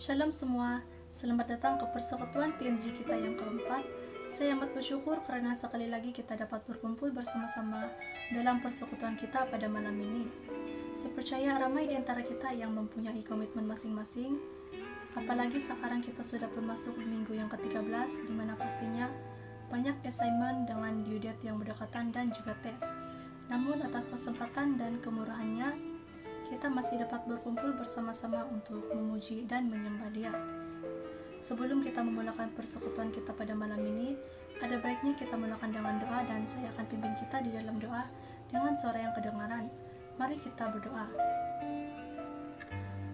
Shalom semua, selamat datang ke persekutuan PMG kita yang keempat. Saya amat bersyukur karena sekali lagi kita dapat berkumpul bersama-sama dalam persekutuan kita pada malam ini. Saya percaya ramai di antara kita yang mempunyai komitmen masing-masing, apalagi sekarang kita sudah pun masuk minggu yang ke-13, di mana pastinya banyak assignment dengan due date yang berdekatan dan juga tes. Namun atas kesempatan dan kemurahannya, kita masih dapat berkumpul bersama-sama untuk memuji dan menyembah Dia. Sebelum kita memulakan persekutuan kita pada malam ini, ada baiknya kita mulakan dengan doa dan saya akan pimpin kita di dalam doa dengan suara yang kedengaran. Mari kita berdoa.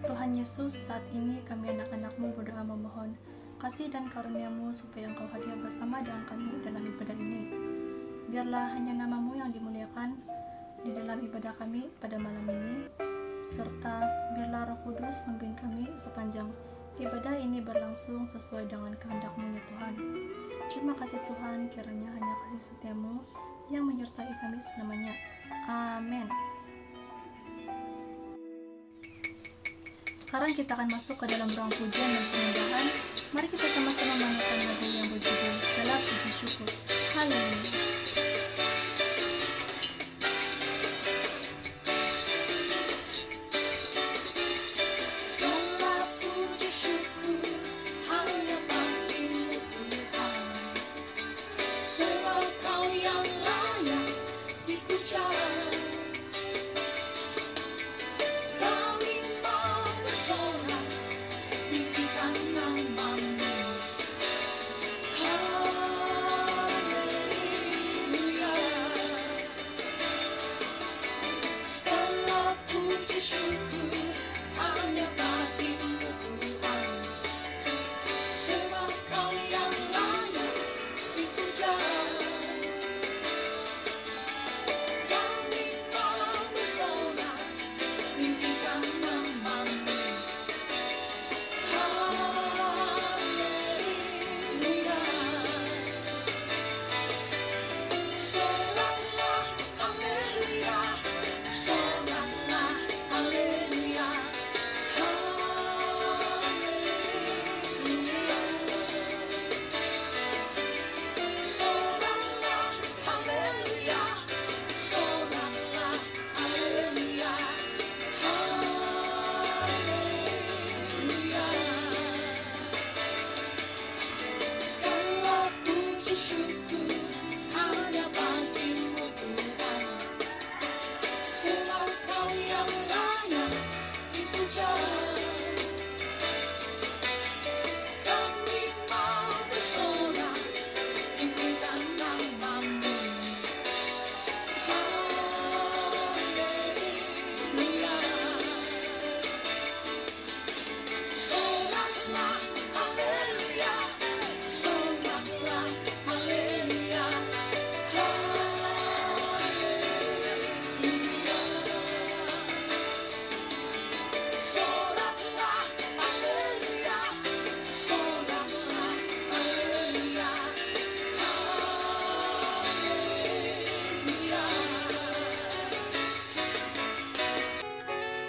Tuhan Yesus, saat ini kami anak-anak-Mu berdoa memohon kasih dan karunia-Mu supaya Engkau hadir bersama dengan kami dalam ibadah ini. Biarlah hanya nama-Mu yang dimuliakan di dalam ibadah kami pada malam ini, serta biarlah Roh Kudus memimpin kami sepanjang ibadah ini berlangsung sesuai dengan kehendak-Mu ya Tuhan. Terima kasih Tuhan, kiranya hanya kasih setia-Mu yang menyertai kami selamanya. Amin. Sekarang kita akan masuk ke dalam ruang pujian dan penyembahan. Mari kita sama-sama menyanyikan lagu yang berjudul Segala Puji Syukur. Haleluya.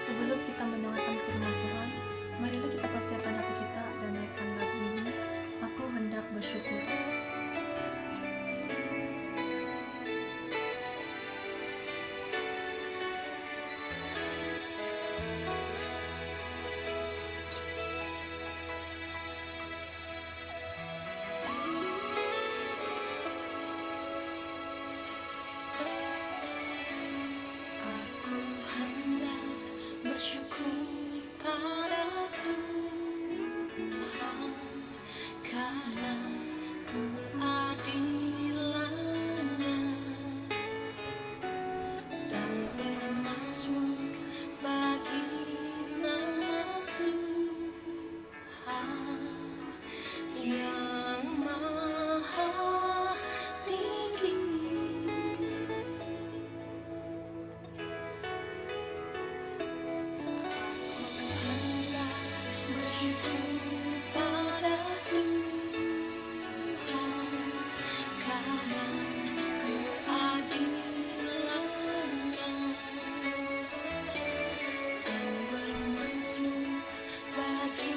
Sebelum kita mendengarkan firman Tuhan, marilah kita persiapkan hati kita dan naikkan lagu ini, Aku Hendak Bersyukur. Bersyukur pada Tuhan karena keadilan-Nya dan bermazmur bagi nama Tuhan yang maha tinggi. Bersyukur pada Tuhan karena keadilan-Nya dan bermazmur bagi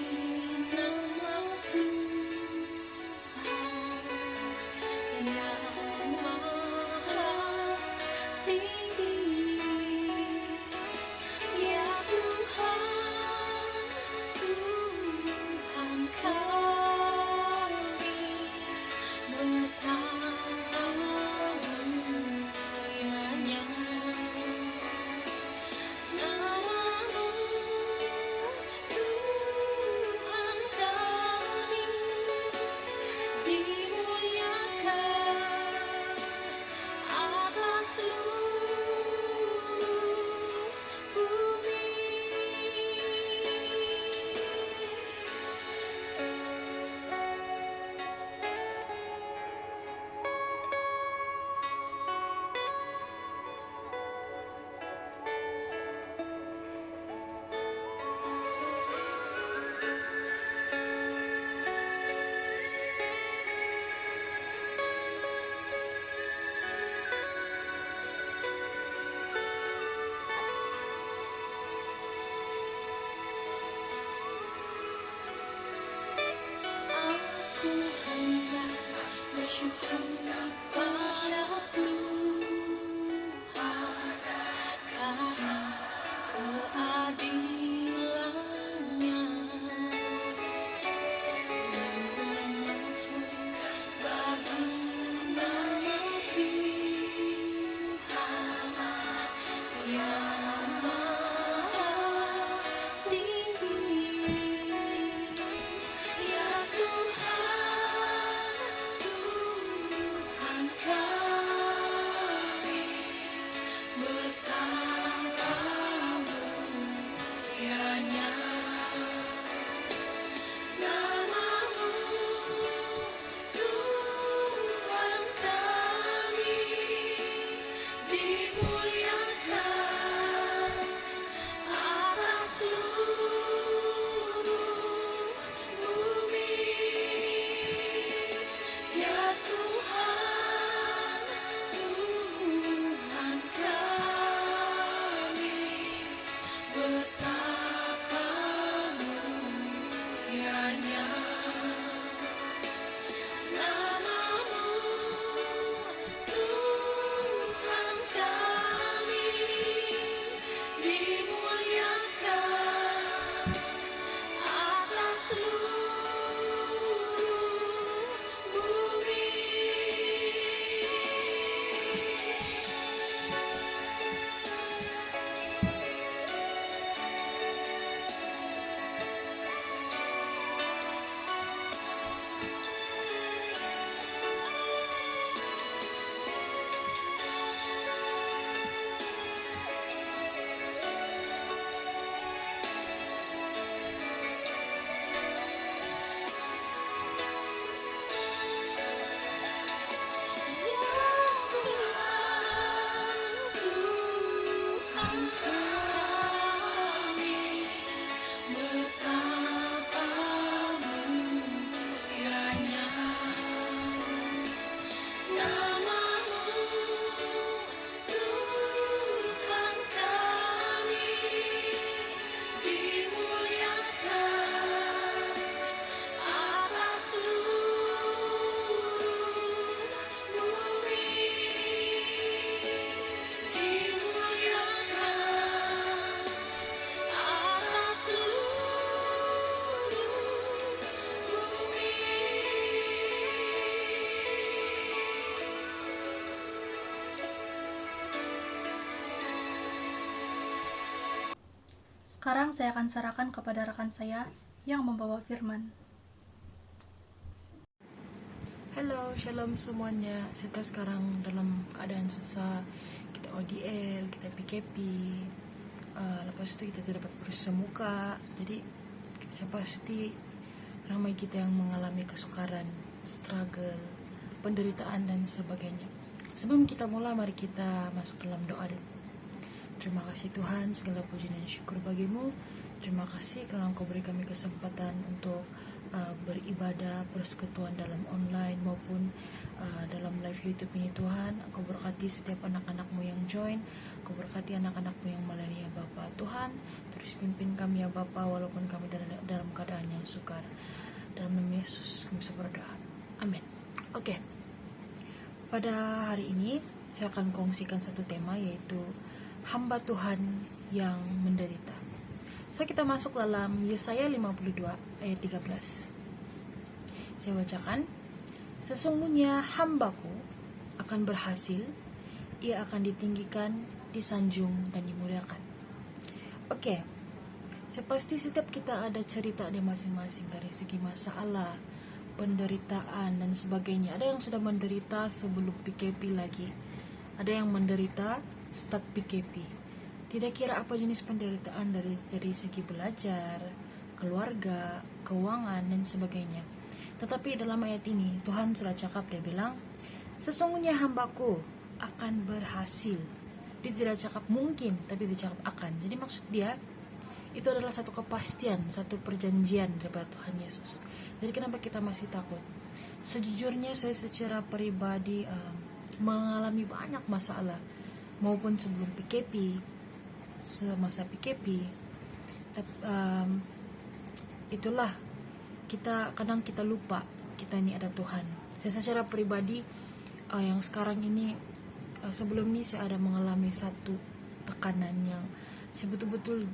bersyukur pada Tuhan karena keadilannya. Mazmur bagus nama Tuhan yang maha tinggi. Ya Tuhan, Tuhan kami, betapa mulianya namamu, Tuhan kami, dimuliakan atas seluruh bumi. Ya Tuhan, Tuhan kami, betapa mulianya namamu, Tuhan kami, dimuliakan atas seluruh bumi. Tuhan kami, betapa mulianya namamu, Tuhan kami, dimuliakan atas seluruh bumi. Dimuliakan atas seluruh bumi. Sekarang saya akan serahkan kepada rekan saya yang membawa firman. Halo, shalom semuanya. Kita sekarang dalam keadaan susah. Kita ODL, kita PKP. Lepas itu kita tidak dapat berusaha muka. Jadi saya pasti ramai kita yang mengalami kesukaran, struggle, penderitaan dan sebagainya. Sebelum kita mulai, mari kita masuk dalam doa dulu. Terima kasih Tuhan, segala puji dan syukur bagimu. Terima kasih karena Engkau beri kami kesempatan untuk beribadah, persekutuan dalam online maupun dalam live YouTube ini Tuhan. Engkau berkati setiap anak-anak-Mu yang join. Engkau berkati anak-anak-Mu yang melayani ya Bapa. Tuhan, terus pimpin kami ya Bapa walaupun kami dalam keadaan yang sukar. Dalam nama Yesus kami berdoa. Amin. Oke. Pada hari ini saya akan kongsikan satu tema, yaitu hamba Tuhan yang menderita. So kita masuk dalam Yesaya 52 ayat 13. Saya bacakan. Sesungguhnya hambaku akan berhasil, ia akan ditinggikan, disanjung dan dimuliakan. Oke. Saya pasti setiap kita ada cerita di masing-masing dari segi masalah, penderitaan dan sebagainya. Ada yang sudah menderita sebelum PKP lagi. Ada yang menderita start PKP. Tidak kira apa jenis penderitaan dari segi belajar, keluarga, keuangan dan sebagainya. Tetapi dalam ayat ini Tuhan sudah cakap, dia bilang, sesungguhnya hambaku akan berhasil. Dia tidak cakap mungkin, tapi dia cakap akan. Jadi maksud dia itu adalah satu kepastian, satu perjanjian daripada Tuhan Yesus. Jadi kenapa kita masih takut? Sejujurnya saya secara pribadi mengalami banyak masalah, maupun sebelum PKP, semasa PKP. Itulah, kadang kita lupa kita ini ada Tuhan. Saya secara pribadi yang sekarang ini, sebelum ini saya ada mengalami satu tekanan yang saya betul-betul,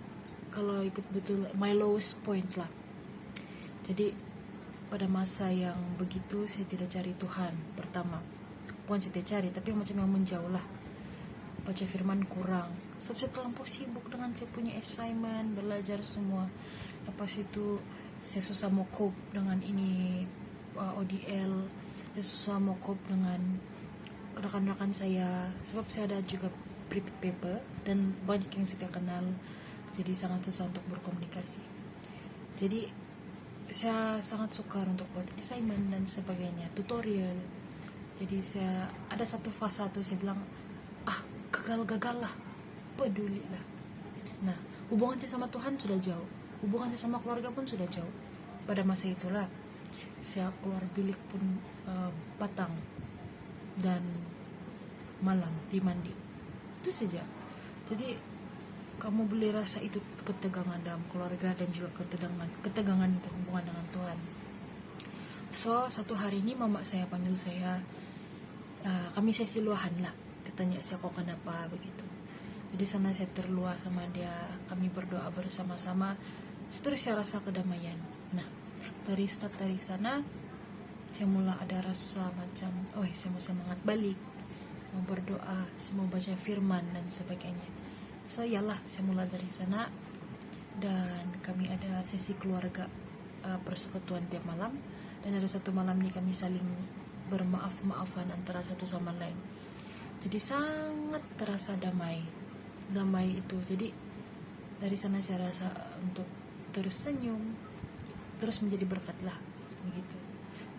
kalau ikut betul, my lowest point lah. Jadi pada masa yang begitu saya tidak cari Tuhan pertama. Bukan saya tidak cari, tapi macam yang menjauh lah. Baca firman kurang. Sebab saya terlampau sibuk dengan saya punya assignment, belajar semua. Lepas itu saya susah mau cope dengan ini, ODL. Saya susah mau cope dengan rekan-rekan saya. Sebab saya ada juga prepaid paper dan banyak yang saya kenal. Jadi sangat susah untuk berkomunikasi. Jadi saya sangat sukar untuk buat assignment dan sebagainya, tutorial. Jadi saya ada satu fase itu saya bilang, gagal lah, peduli lah. Nah, hubungan saya sama Tuhan sudah jauh, hubungan saya sama keluarga pun sudah jauh. Pada masa itulah saya keluar bilik pun petang dan malam di mandi. Itu saja. Jadi kamu boleh rasa itu ketegangan dalam keluarga dan juga ketegangan dalam hubungan dengan Tuhan. So satu hari ini mama saya panggil saya, kami sesi luahan lah. Dia tanya saya kok kenapa begitu. Jadi sana saya terluah sama dia, kami berdoa bersama-sama. Terus saya rasa kedamaian. Nah, dari sana saya mulai ada rasa macam, saya mau semangat balik, mau berdoa, saya mau baca firman dan sebagainya. So yalah, saya mulai dari sana dan kami ada sesi keluarga, persekutuan tiap malam. Dan ada satu malam ini kami saling bermaaf-maafan antara satu sama lain. Jadi sangat terasa damai itu. Jadi dari sana saya rasa untuk terus senyum, terus menjadi berkat lah begitu.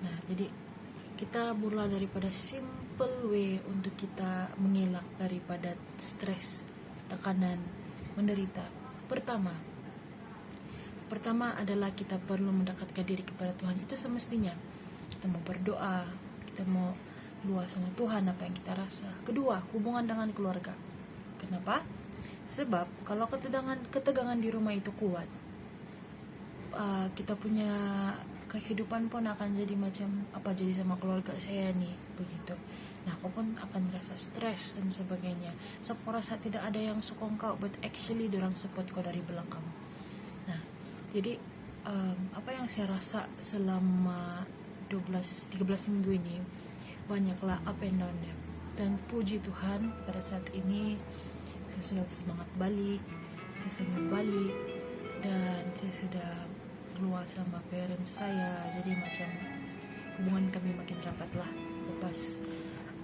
Nah, jadi kita mulai daripada simple way untuk kita mengelak daripada stres, tekanan, menderita. Pertama adalah kita perlu mendekatkan diri kepada Tuhan. Itu semestinya kita mau berdoa, kita mau luas sama Tuhan apa yang kita rasa. Kedua, hubungan dengan keluarga. Kenapa? Sebab kalau ketegangan di rumah itu kuat, kita punya kehidupan pun akan jadi macam apa jadi sama keluarga saya nih begitu. Nah, aku pun akan merasa stres dan sebagainya. Sebab rasa tidak ada yang sokong kau, but actually dorang support kau dari belakang. Nah, jadi apa yang saya rasa selama 13 minggu ini, banyaklah up and down ya. Dan puji Tuhan pada saat ini saya sudah semangat balik, saya senyum balik, dan saya sudah keluar sama parents saya. Jadi macam hubungan kami makin rapat lah. Lepas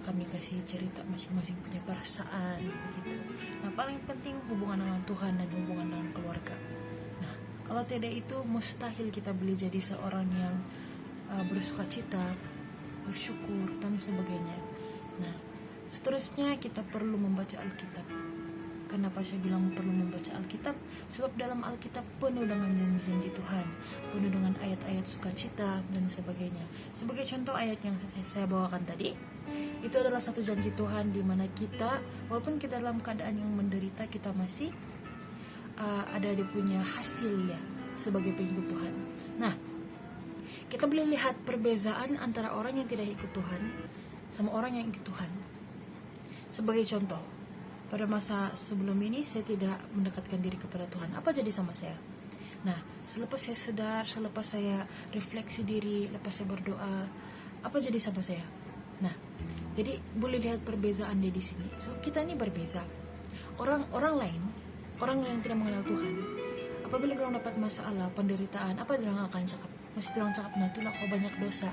kami kasih cerita masing-masing punya perasaan begitu. Nah, paling penting hubungan dengan Tuhan dan hubungan dengan keluarga. Nah, kalau tidak itu mustahil kita boleh jadi seorang yang bersukacita, bersyukur dan sebagainya. Nah, seterusnya kita perlu membaca Alkitab. Kenapa saya bilang perlu membaca Alkitab? Sebab dalam Alkitab penuh dengan janji-janji Tuhan, penuh dengan ayat-ayat sukacita dan sebagainya. Sebagai contoh ayat yang saya bawakan tadi, itu adalah satu janji Tuhan di mana kita, walaupun kita dalam keadaan yang menderita, kita masih ada dia punya hasil ya sebagai pengikut Tuhan. Nah, kita boleh lihat perbezaan antara orang yang tidak ikut Tuhan sama orang yang ikut Tuhan. Sebagai contoh, pada masa sebelum ini saya tidak mendekatkan diri kepada Tuhan. Apa jadi sama saya? Nah, selepas saya sadar, selepas saya refleksi diri, lepas saya berdoa, apa jadi sama saya? Nah, jadi boleh lihat perbezaan di sini. So, kita ini berbeza. Orang lain yang tidak mengenal Tuhan, apabila orang dapat masalah, penderitaan, apa orang akan cakap? Masih orang cakap, nah itulah kau banyak dosa.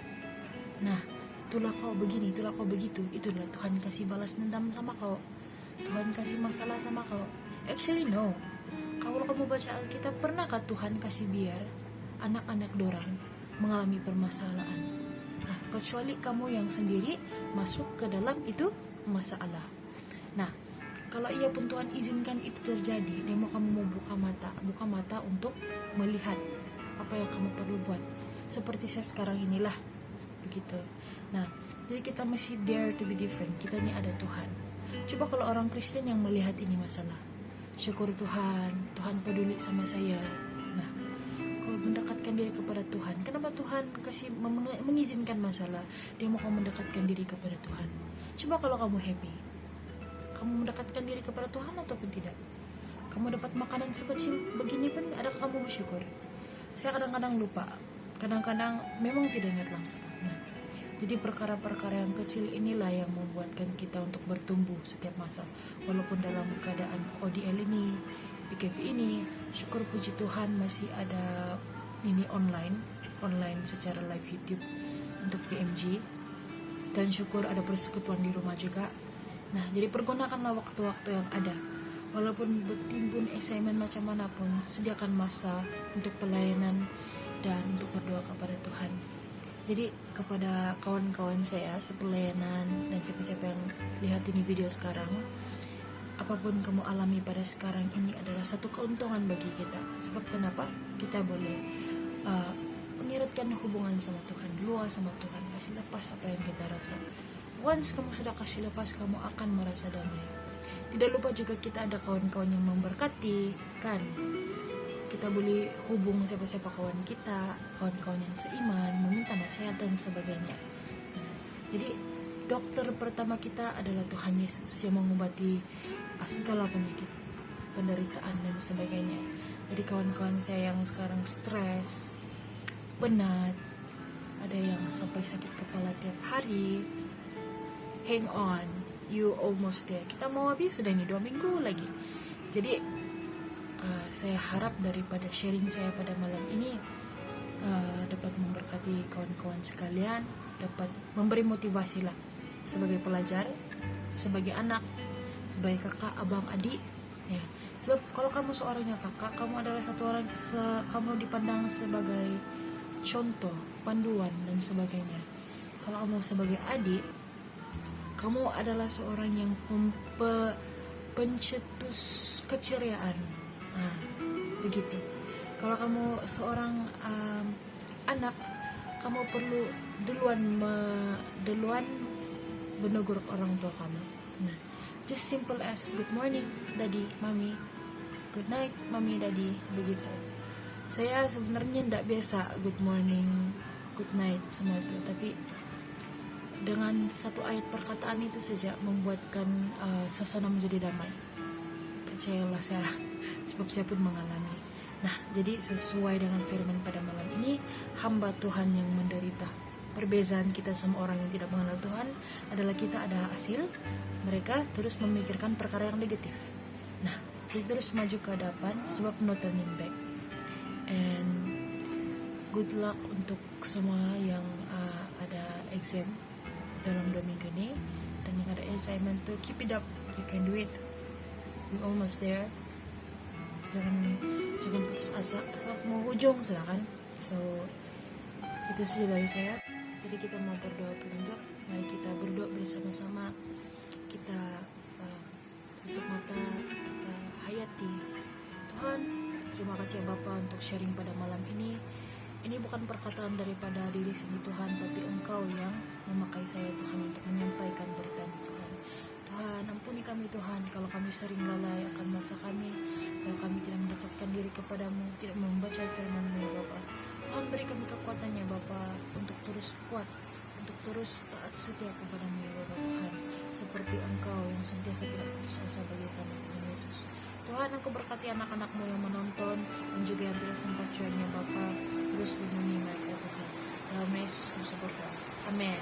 Nah, itulah kau begini, itulah kau begitu. Itulah Tuhan kasih balas dendam sama kau. Tuhan kasih masalah sama kau. Actually no. Kalau kamu baca Alkitab, pernahkah Tuhan kasih biar anak-anak dorang mengalami permasalahan? Nah, kecuali kamu yang sendiri masuk ke dalam itu masalah. Nah, kalau ia pun Tuhan izinkan itu terjadi, dia mau kamu mau buka mata untuk melihat apa yang kamu perlu buat. Seperti saya sekarang inilah begitu. Nah, jadi kita mesti dare to be different. Kita ini ada Tuhan. Coba kalau orang Kristen yang melihat ini masalah, syukur Tuhan peduli sama saya. Nah, kau mendekatkan diri kepada Tuhan. Kenapa Tuhan kasih mengizinkan masalah? Dia mau kamu mendekatkan diri kepada Tuhan. Coba kalau kamu happy, kamu mendekatkan diri kepada Tuhan ataupun tidak? Kamu dapat makanan sekecil begini pun adakah kamu bersyukur? Saya kadang-kadang lupa, kadang-kadang memang tidak ingat langsung. Nah, jadi perkara-perkara yang kecil inilah yang membuatkan kita untuk bertumbuh setiap masa. Walaupun dalam keadaan ODL ini, PKP ini, syukur puji Tuhan masih ada ini online secara live YouTube untuk PMG. Dan syukur ada persekutuan di rumah juga. Nah, jadi pergunakanlah waktu-waktu yang ada. Walaupun bertimbun assignment macam manapun, sediakan masa untuk pelayanan dan untuk berdoa kepada Tuhan. Jadi kepada kawan-kawan saya sepelayanan dan siapa-siapa yang lihat ini video sekarang, apapun kamu alami pada sekarang ini adalah satu keuntungan bagi kita. Sebab kenapa? Kita boleh mengiratkan hubungan sama Tuhan, luar sama Tuhan, kasih lepas apa yang kita rasa. Once kamu sudah kasih lepas, kamu akan merasa damai. Tidak lupa juga kita ada kawan-kawan yang memberkati, kan? Kita boleh hubung siapa-siapa kawan kita, kawan-kawan yang seiman, meminta nasihat dan sebagainya. Jadi dokter pertama kita adalah Tuhan Yesus yang mengobati segala penyakit, penderitaan dan sebagainya. Jadi kawan-kawan saya yang sekarang stres, penat, ada yang sampai sakit kepala tiap hari, hang on, you almost there. Kita mau habis sudah ini 2 minggu lagi. Jadi saya harap daripada sharing saya pada malam ini dapat memberkati kawan-kawan sekalian, dapat memberi motivasi lah sebagai pelajar, sebagai anak, sebagai kakak, abang, adik, ya. Sebab kalau kamu seorang yang kakak, kamu adalah satu orang, kamu dipandang sebagai contoh, panduan dan sebagainya. Kalau kamu sebagai adik, kamu adalah seorang yang pencetus keceriaan. Nah, begitu. Kalau kamu seorang anak, kamu perlu duluan menegur orang tua kamu. Nah, just simple as good morning, daddy, mami, good night, mami, daddy, begitu. Saya sebenarnya tidak biasa good morning, good night semua itu, tapi dengan satu ayat perkataan itu saja membuatkan suasana menjadi damai. Percayalah saya, sebab saya pun mengalami. Nah, jadi sesuai dengan firman pada malam ini, hamba Tuhan yang menderita. Perbezaan kita sama orang yang tidak mengenal Tuhan adalah kita ada hasil, mereka terus memikirkan perkara yang negatif. Nah, kita terus maju ke hadapan sebab no turning back. And good luck untuk semua yang ada exam dalam 2 minggu ini, dan yang ada assignment tuh keep it up, you can do it, we almost there. Jangan putus asa, asal mau ujung silakan. So itu saja dari saya. Jadi kita mau berdoa petunjuk, mari kita berdoa bersama-sama. Kita tutup mata, kita hayati. Tuhan, terima kasih ya Bapa untuk sharing pada malam ini. Ini bukan perkataan daripada diri sendiri Tuhan, tapi Engkau yang memakai saya Tuhan untuk menyampaikan berita Tuhan. Tuhan, ampuni kami Tuhan kalau kami sering lalai akan masa kami, kalau kami tidak mendekatkan diri kepadamu, tidak membaca firman-Mu ya Bapa. Tuhan, beri kami kekuatannya Bapa untuk terus kuat, untuk terus taat setia kepadamu ya Bapa Tuhan, seperti Engkau yang sentiasa tidak putus asa bagi kami Tuhan Yesus. Tuhan, Engkau berkati anak-anak-Mu yang menonton dan juga yang tidak sempat join ya Bapa, terus lindungi mereka Tuhan. Dalam Yesus kami berdoa. Amin.